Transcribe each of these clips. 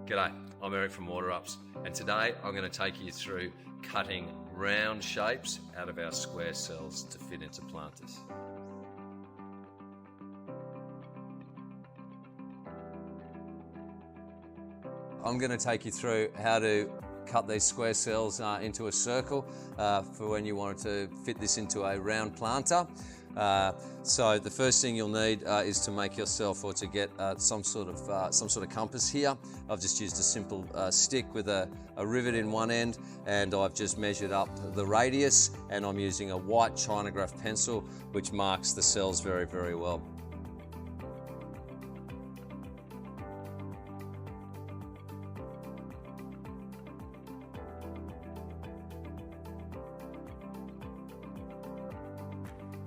G'day, I'm Eric from WaterUps, and today I'm going to take you through cutting round shapes out of our square cells to fit into planters. I'm going to take you through how to cut these square cells into a circle for when you wanted to fit this into a round planter. So the first thing you'll need is to make yourself, or to get some sort of compass here. I've just used a simple stick with a rivet in one end, and I've just measured up the radius, and I'm using a white Chinograph pencil which marks the cells very, very well.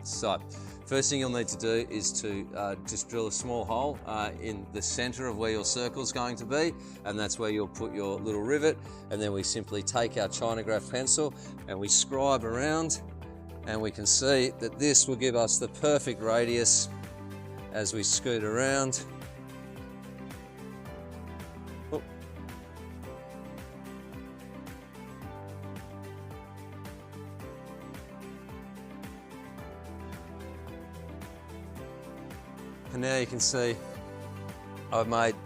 So, first thing you'll need to do is to just drill a small hole in the center of where your circle is going to be, and that's where you'll put your little rivet. And then we simply take our Chinograph pencil and we scribe around, and we can see that this will give us the perfect radius as we scoot around. And now you can see I've made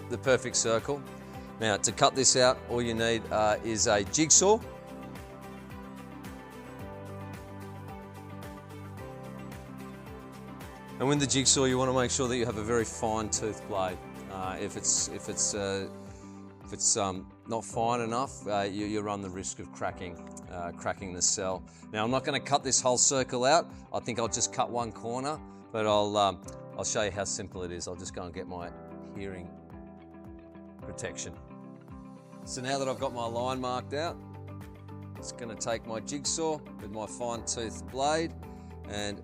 the perfect circle. Now, to cut this out, all you need is a jigsaw. And with the jigsaw, you want to make sure that you have a very fine tooth blade. If it's not fine enough, you run the risk of cracking the cell. Now, I'm not going to cut this whole circle out. I think I'll just cut one corner, but I'll show you how simple it is. I'll just go and get my hearing protection. So now that I've got my line marked out, I'm just going to take my jigsaw with my fine tooth blade and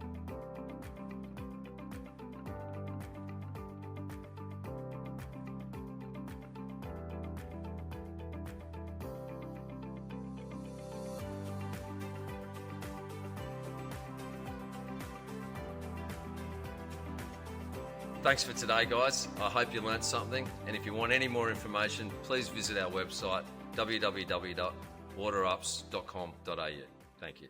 Thanks for today, guys. I hope you learned something, and if you want any more information, please visit our website www.waterups.com.au. Thank you.